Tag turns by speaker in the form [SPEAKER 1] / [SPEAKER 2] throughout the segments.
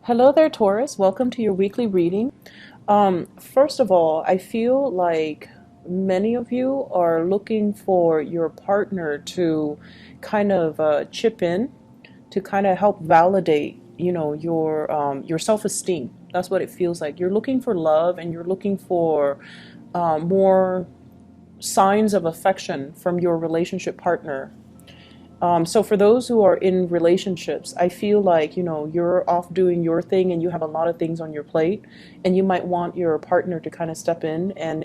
[SPEAKER 1] Hello there, Taurus. Welcome to your weekly reading. First of all, I feel like many of you are looking for your partner to kind of chip in to kind of help validate, your self-esteem. That's what it feels like. You're looking for love and you're looking for more signs of affection from your relationship partner. So for those who are in relationships, I feel like, you're off doing your thing and you have a lot of things on your plate and you might want your partner to kind of step in and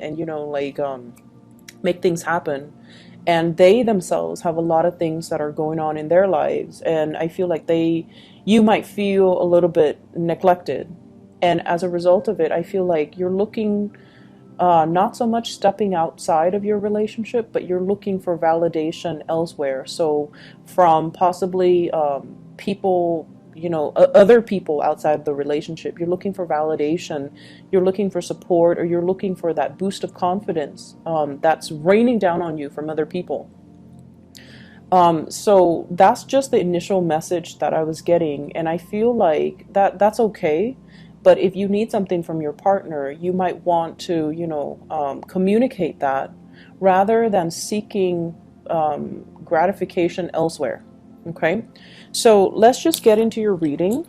[SPEAKER 1] make things happen. And they themselves have a lot of things that are going on in their lives. And I feel like you might feel a little bit neglected. And as a result of it, I feel like you're looking not so much stepping outside of your relationship, but you're looking for validation elsewhere. So, from possibly people, other people outside of the relationship, you're looking for validation, you're looking for support, or you're looking for that boost of confidence that's raining down on you from other people. So that's just the initial message that I was getting, and I feel like that's okay. But if you need something from your partner, you might want to, communicate that rather than seeking gratification elsewhere. Okay, so let's just get into your reading.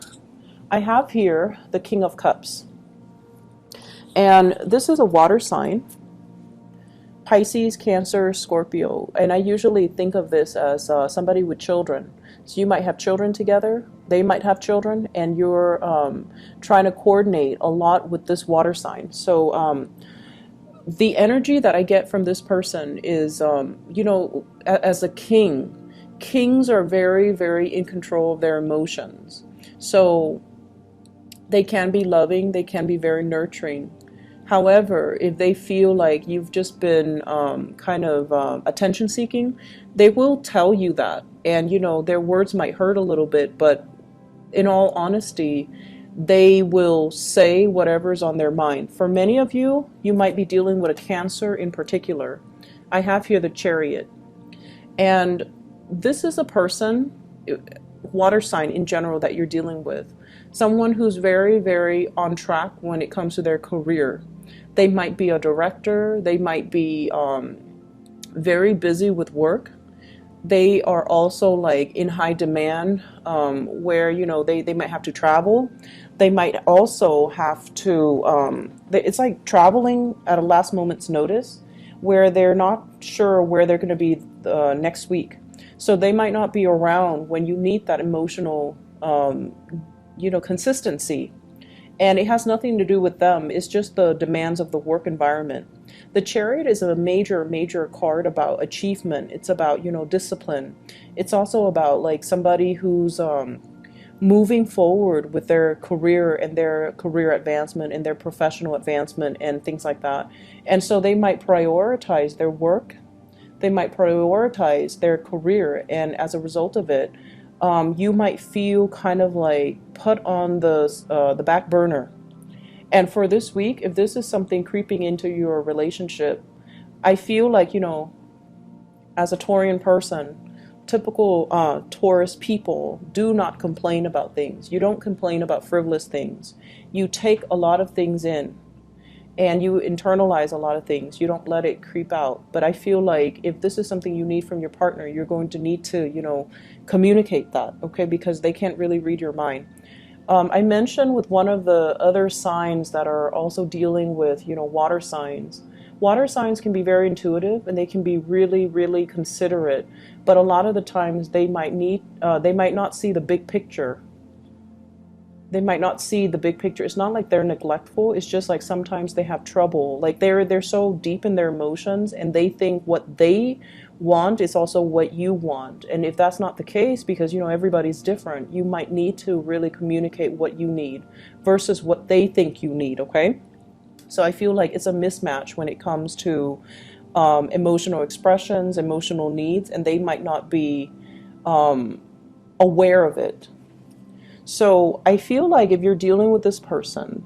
[SPEAKER 1] I have here the King of Cups, and this is a water sign. Pisces, Cancer, Scorpio, and I usually think of this as somebody with children. So you might have children together, they might have children, and you're trying to coordinate a lot with this water sign. So the energy that I get from this person is, as a king, kings are very, very in control of their emotions. So they can be loving, they can be very nurturing. However, if they feel like you've just been attention seeking, they will tell you that. And, their words might hurt a little bit, but in all honesty, they will say whatever's on their mind. For many of you, you might be dealing with a Cancer in particular. I have here the Chariot. And this is a person, water sign in general, that you're dealing with. Someone who's very, very on track when it comes to their career. They might be a director. They might be very busy with work. They are also like in high demand where, they might have to travel. They might also have to, it's like traveling at a last moment's notice where they're not sure where they're going to be next week. So they might not be around when you need that emotional, consistency. And it has nothing to do with them. It's just the demands of the work environment. The Chariot is a major, major card about achievement. It's about, discipline. It's also about like somebody who's moving forward with their career and their career advancement and their professional advancement and things like that. And so they might prioritize their work. They might prioritize their career. And as a result of it, you might feel kind of like put on the back burner. And for this week, if this is something creeping into your relationship, I feel like, as a Taurian person, typical Taurus people do not complain about things. You don't complain about frivolous things. You take a lot of things in and you internalize a lot of things. You don't let it creep out. But I feel like if this is something you need from your partner, you're going to need to, communicate that, okay? Because they can't really read your mind. I mentioned with one of the other signs that are also dealing with, water signs. Water signs can be very intuitive and they can be really, really considerate. But a lot of the times they might not see the big picture. They might not see the big picture. It's not like they're neglectful. It's just like sometimes they have trouble. Like they're so deep in their emotions and they think what they want is also what you want. And if that's not the case, because everybody's different, you might need to really communicate what you need versus what they think you need, okay? So I feel like it's a mismatch when it comes to emotional expressions, emotional needs, and they might not be aware of it. So I feel like if you're dealing with this person,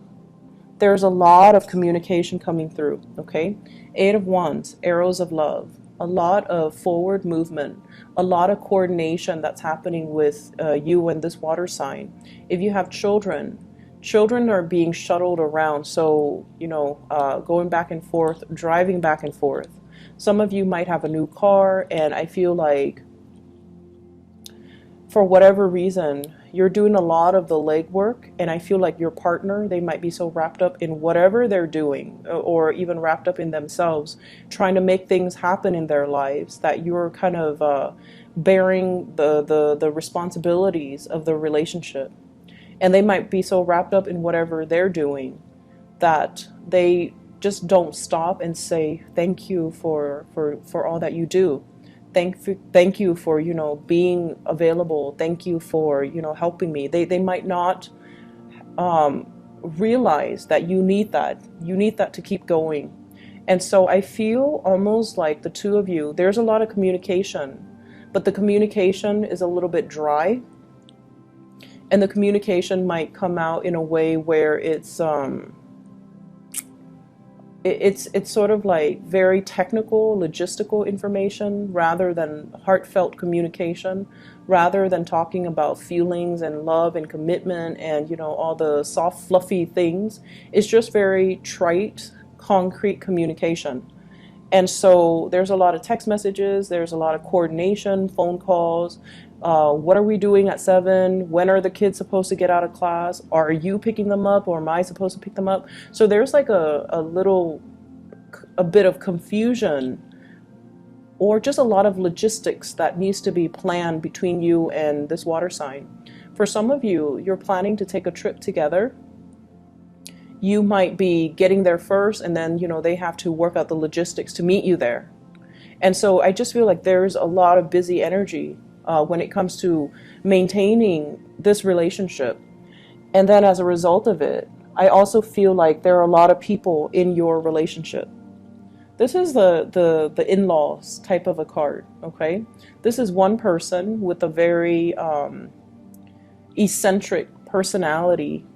[SPEAKER 1] there's a lot of communication coming through, okay? 8 of Wands, arrows of love, a lot of forward movement, a lot of coordination that's happening with you and this water sign. If you have children, Children are being shuttled around, so, going back and forth, driving back and forth. Some of you might have a new car, and I feel like for whatever reason, you're doing a lot of the legwork, and I feel like your partner, they might be so wrapped up in whatever they're doing, or even wrapped up in themselves, trying to make things happen in their lives, that you're kind of bearing the responsibilities of the relationship. And they might be so wrapped up in whatever they're doing that they just don't stop and say thank you for all that you do. Thank you for, being available. Thank you for, helping me. They might not realize that you need that. You need that to keep going. And so I feel almost like the two of you, there's a lot of communication, but the communication is a little bit dry. And the communication might come out in a way where it's sort of like very technical, logistical information rather than heartfelt communication, rather than talking about feelings and love and commitment and, all the soft, fluffy things. It's just very trite, concrete communication. And so there's a lot of text messages, there's a lot of coordination, phone calls. What are we doing at 7? When are the kids supposed to get out of class? Are you picking them up, or am I supposed to pick them up? So there's like a bit of confusion, or just a lot of logistics that needs to be planned between you and this water sign. For some of you, you're planning to take a trip together. You might be getting there first, and then, they have to work out the logistics to meet you there. And so I just feel like there's a lot of busy energy when it comes to maintaining this relationship. And then as a result of it, I also feel like there are a lot of people in your relationship. This is the in-laws type of a card, okay? This is one person with a very eccentric personality.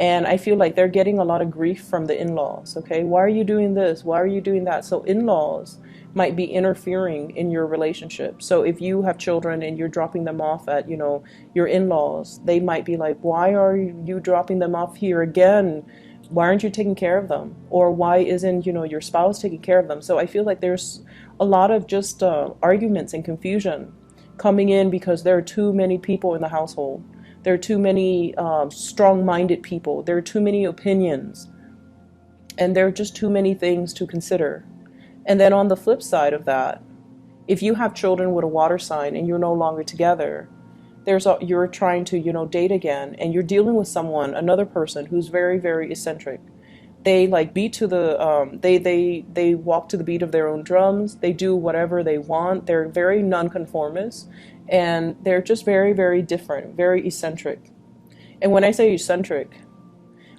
[SPEAKER 1] And I feel like they're getting a lot of grief from the in-laws, okay? Why are you doing this? Why are you doing that? So in-laws might be interfering in your relationship. So if you have children and you're dropping them off at, your in-laws, they might be like, why are you dropping them off here again? Why aren't you taking care of them? Or why isn't, your spouse taking care of them? So I feel like there's a lot of just arguments and confusion coming in because there are too many people in the household. There are too many strong-minded people. There are too many opinions. And there are just too many things to consider. And then on the flip side of that, if you have children with a water sign and you're no longer together, you're trying to, date again, and you're dealing with someone, another person who's very, very eccentric. They like beat to the, they walk to the beat of their own drums. They do whatever they want. They're very nonconformist. And they're just very, very different, very eccentric. And when I say eccentric,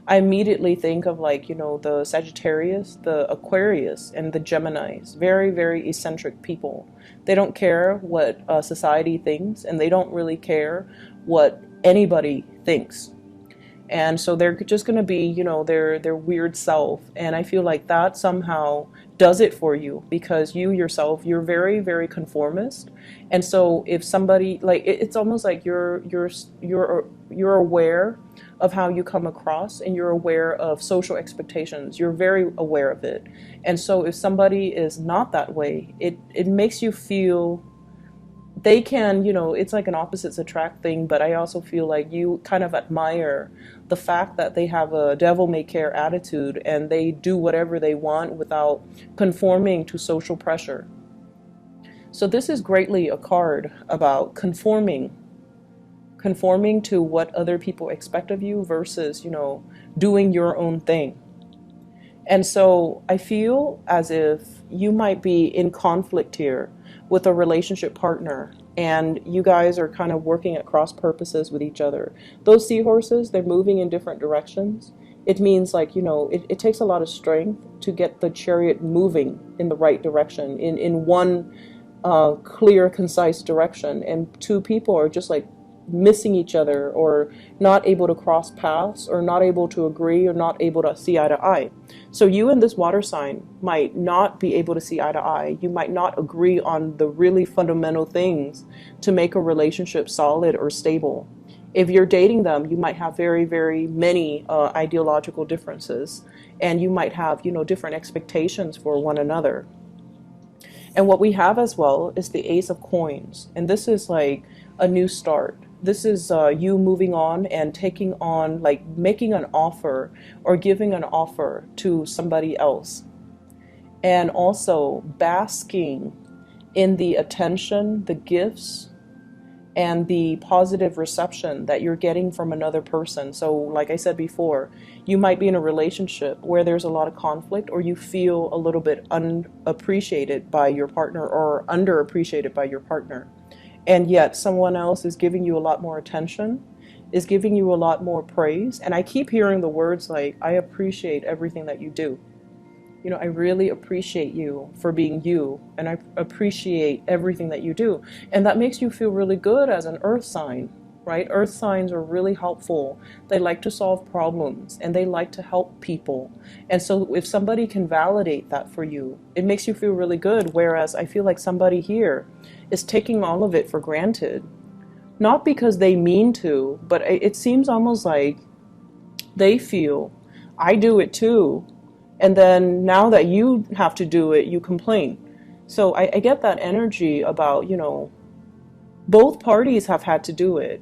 [SPEAKER 1] I immediately think of the Sagittarius, the Aquarius, and the Geminis. Very, very eccentric people. They don't care what society thinks, and they don't really care what anybody thinks. And so they're just going to be, their weird self. And I feel like that somehow does it for you, because you yourself, you're very, very conformist. And so if somebody, it's almost like you're aware of how you come across, and you're aware of social expectations. You're very aware of it. And so if somebody is not that way, it makes you feel they can, it's like an opposites attract thing, but I also feel like you kind of admire the fact that they have a devil-may-care attitude and they do whatever they want without conforming to social pressure. So this is greatly a card about conforming to what other people expect of you versus, doing your own thing. And so I feel as if you might be in conflict here with a relationship partner, and you guys are kind of working at cross purposes with each other. Those seahorses, they're moving in different directions. It means it takes a lot of strength to get the chariot moving in the right direction, in one clear, concise direction. And two people are just missing each other, or not able to cross paths, or not able to agree, or not able to see eye to eye. So you and this water sign might not be able to see eye to eye. You might not agree on the really fundamental things to make a relationship solid or stable. If you're dating them, you might have very, very many ideological differences, and you might have, different expectations for one another. And what we have as well is the Ace of Coins. And this is like a new start. This is you moving on and taking on, like making an offer or giving an offer to somebody else. And also basking in the attention, the gifts, and the positive reception that you're getting from another person. So like I said before, you might be in a relationship where there's a lot of conflict, or you feel a little bit unappreciated by your partner or underappreciated by your partner. And yet someone else is giving you a lot more attention, is giving you a lot more praise. And I keep hearing the words like, I appreciate everything that you do. I really appreciate you for being you, and I appreciate everything that you do. And that makes you feel really good as an earth sign, right? Earth signs are really helpful. They like to solve problems and they like to help people. And so if somebody can validate that for you, it makes you feel really good. Whereas I feel like somebody here is taking all of it for granted. Not because they mean to, but it seems almost like they feel, I do it too. And then now that you have to do it, you complain. So I get that energy about, both parties have had to do it.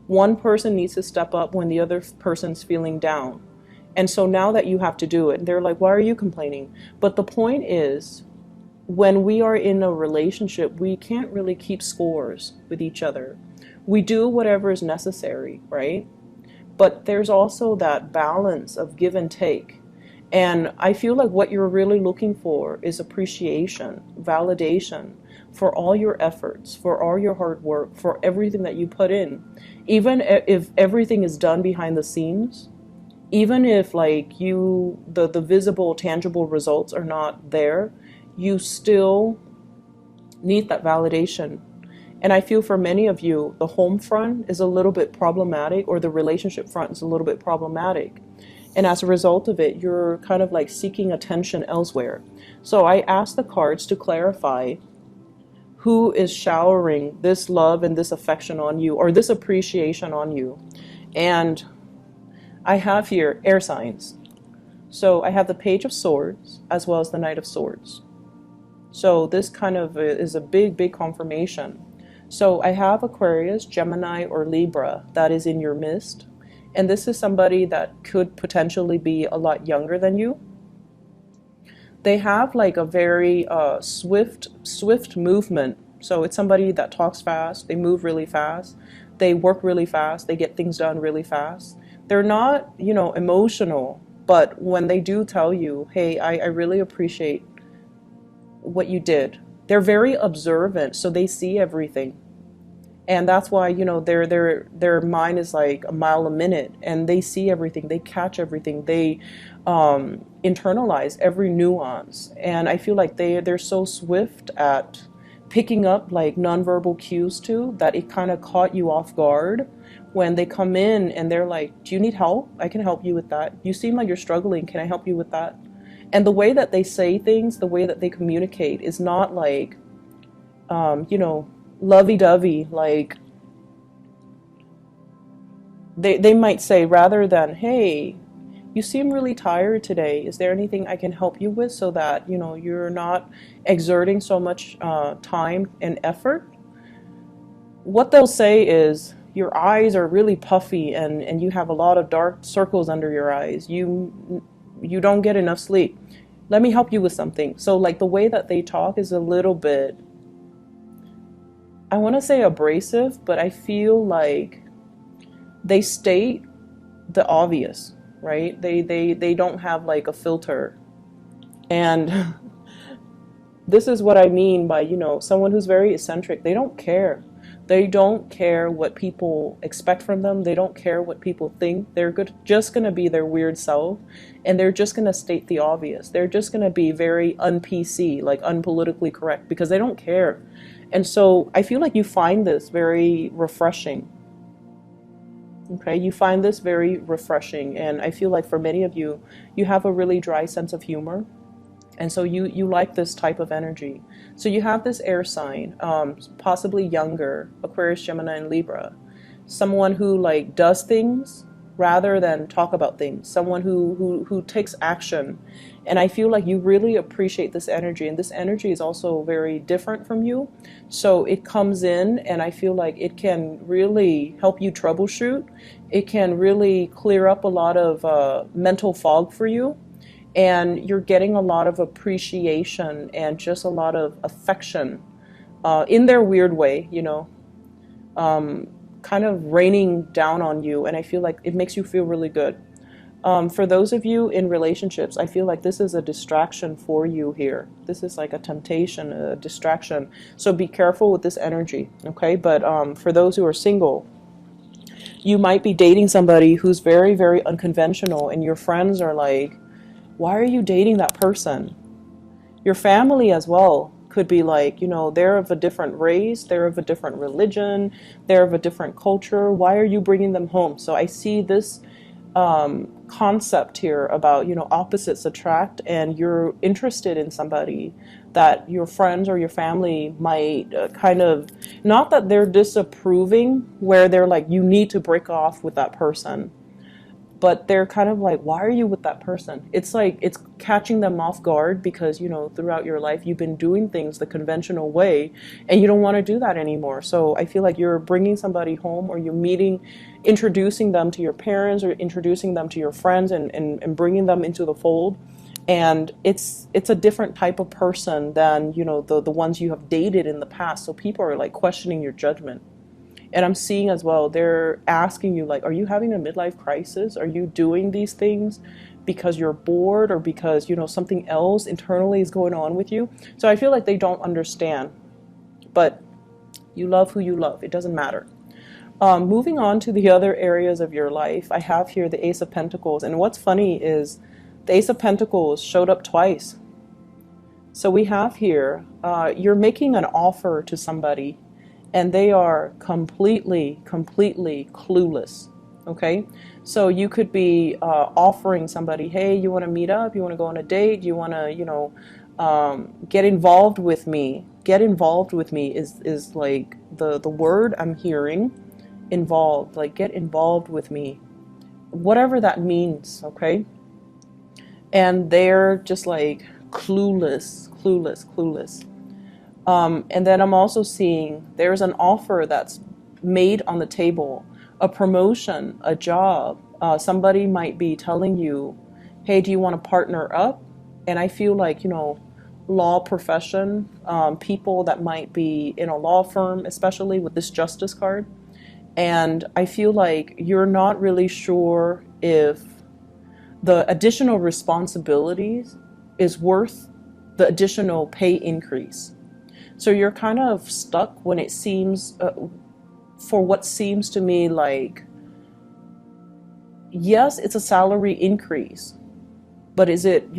[SPEAKER 1] One person needs to step up when the other person's feeling down. And so now that you have to do it, they're like, why are you complaining? But the point is, when we are in a relationship, we can't really keep scores with each other. We do whatever is necessary, right? But there's also that balance of give and take. And I feel like what you're really looking for is appreciation, validation for all your efforts, for all your hard work, for everything that you put in. Even if everything is done behind the scenes, even if like the visible, tangible results are not there, you still need that validation. And I feel for many of you, the home front is a little bit problematic, or the relationship front is a little bit problematic. And as a result of it, you're kind of like seeking attention elsewhere. So I asked the cards to clarify who is showering this love and this affection on you, or this appreciation on you. And I have here air signs. So I have the Page of Swords as well as the Knight of Swords. So this kind of is a big, big confirmation. So I have Aquarius, Gemini, or Libra that is in your midst. And this is somebody that could potentially be a lot younger than you. They have like a very swift movement. So it's somebody that talks fast, they move really fast, they work really fast, they get things done really fast. They're not, emotional, but when they do tell you, hey, I really appreciate what you did. They're very observant, so they see everything. And that's why, their mind is like a mile a minute, and they see everything, they catch everything, they internalize every nuance. And I feel like they're so swift at picking up like nonverbal cues too, that it kind of caught you off guard when they come in and they're like, do you need help? I can help you with that. You seem like you're struggling. Can I help you with that? And the way that they say things, the way that they communicate is not like, lovey-dovey. Like they might say, rather than, hey, you seem really tired today, is there anything I can help you with, so that you're not exerting so much time and effort? What they'll say is, your eyes are really puffy and you have a lot of dark circles under your eyes, you don't get enough sleep, let me help you with something. So like the way that they talk is a little bit, I want to say abrasive, but I feel like they state the obvious, right? They don't have like a filter. And this is what I mean by, someone who's very eccentric. They don't care. They don't care what people expect from them. They don't care what people think. They're just going to be their weird self, and they're just going to state the obvious. They're just going to be very un-PC, like unpolitically correct, because they don't care. And so I feel like you find this very refreshing. Okay, you find this very refreshing. And I feel like for many of you, you have a really dry sense of humor. And so you like this type of energy. So you have this air sign, possibly younger, Aquarius, Gemini, and Libra. someone who like does things rather than talk about things, someone who takes action. And I feel like you really appreciate this energy, and this energy is also very different from you. So it comes in, and I feel like it can really help you troubleshoot. It can really clear up a lot of mental fog for you, and you're getting a lot of appreciation and just a lot of affection in their weird way, kind of raining down on you. And I feel like it makes you feel really good. For those of you in relationships, I feel like this is a distraction for you here. This is like a temptation, a distraction. So be careful with this energy, okay? But for those who are single, you might be dating somebody who's very, very unconventional, and your friends are like, why are you dating that person? Your family as well could be like, they're of a different race, they're of a different religion, they're of a different culture. Why are you bringing them home? So I see this concept here about, opposites attract, and you're interested in somebody that your friends or your family might kind of, not that they're disapproving, where they're like, you need to break off with that person, but they're kind of like, why are you with that person? It's like, it's catching them off guard because, throughout your life, you've been doing things the conventional way, and you don't want to do that anymore. So I feel like you're bringing somebody home, or you're introducing them to your parents, or introducing them to your friends, and bringing them into the fold. And it's a different type of person than, the ones you have dated in the past. So people are like questioning your judgment. And I'm seeing as well, they're asking you like, are you having a midlife crisis? Are you doing these things because you're bored, or because, something else internally is going on with you? So I feel like they don't understand, but you love who you love. It doesn't matter. Moving on to the other areas of your life, I have here the Ace of Pentacles. And what's funny is the Ace of Pentacles showed up twice. So we have here, you're making an offer to somebody, and they are completely clueless, okay? So you could be offering somebody, hey, you want to meet up? You want to go on a date? You want to, get involved with me? Get involved with me is like the word I'm hearing, involved, like get involved with me, whatever that means, okay? And they're just like clueless. And then I'm also seeing there's an offer that's made on the table, a promotion, a job. Somebody might be telling you, hey, do you want to partner up? And I feel like, law profession, people that might be in a law firm, especially with this Justice card. And I feel like you're not really sure if the additional responsibilities is worth the additional pay increase. So you're kind of stuck when it seems, for what seems to me like, yes, it's a salary increase, but is it,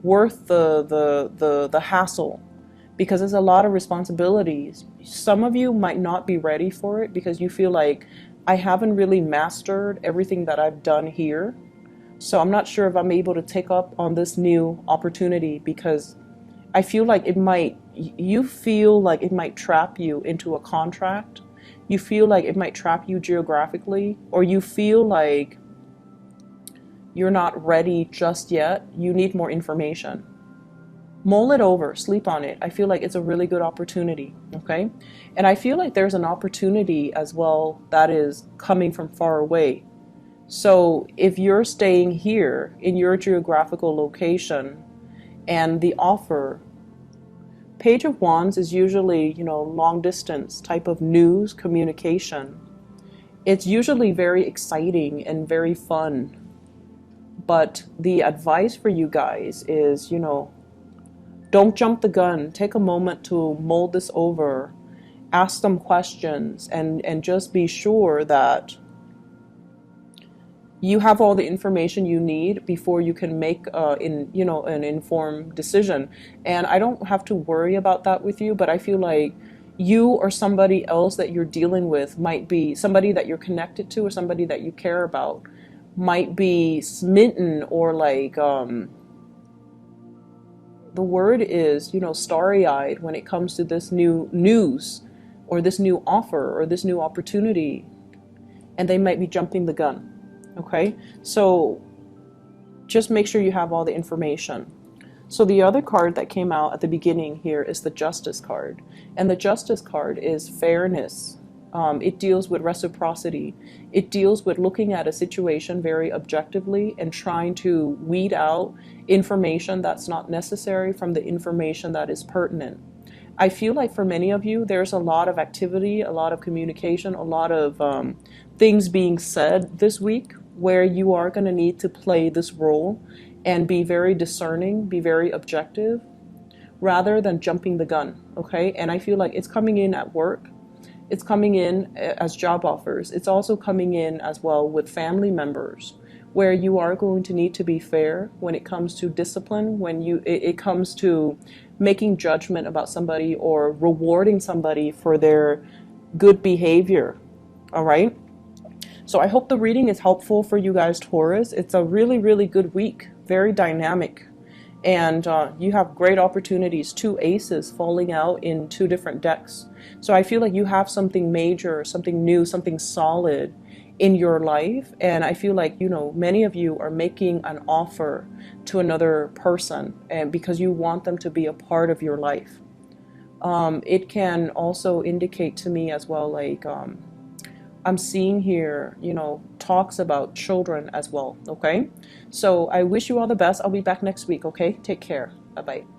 [SPEAKER 1] worth the hassle? Because there's a lot of responsibilities. Some of you might not be ready for it because you feel like, I haven't really mastered everything that I've done here. So I'm not sure if I'm able to take up on this new opportunity, because I feel like you feel like it might trap you into a contract. You feel like it might trap you geographically, or you feel like you're not ready just yet. You need more information. Mull it over, sleep on it. I feel like it's a really good opportunity, okay? And I feel like there's an opportunity as well that is coming from far away. So if you're staying here in your geographical location, and the offer, Page of Wands is usually, long distance type of news communication. It's usually very exciting and very fun. But the advice for you guys is, don't jump the gun. Take a moment to mull this over, ask some questions, and just be sure that you have all the information you need before you can make an informed decision. And I don't have to worry about that with you, but I feel like you or somebody else that you're dealing with might be somebody that you're connected to, or somebody that you care about might be smitten, or like the word is, starry-eyed when it comes to this new news, or this new offer, or this new opportunity. and they might be jumping the gun. Okay, so just make sure you have all the information. So the other card that came out at the beginning here is the Justice card. And the Justice card is fairness. It deals with reciprocity. It deals with looking at a situation very objectively and trying to weed out information that's not necessary from the information that is pertinent. I feel like for many of you, there's a lot of activity, a lot of communication, a lot of things being said this week where you are going to need to play this role and be very discerning, be very objective, rather than jumping the gun, okay? And I feel like it's coming in at work. It's coming in as job offers. It's also coming in as well with family members, where you are going to need to be fair when it comes to discipline, when it comes to making judgment about somebody or rewarding somebody for their good behavior, all right? So I hope the reading is helpful for you guys, Taurus. It's a really, really good week, very dynamic. And you have great opportunities, 2 aces falling out in 2 different decks. So I feel like you have something major, something new, something solid in your life. And I feel like, you know, many of you are making an offer to another person and because you want them to be a part of your life. It can also indicate to me as well, like, I'm seeing here, you know, talks about children as well, okay? So I wish you all the best. I'll be back next week, okay? Take care. Bye-bye.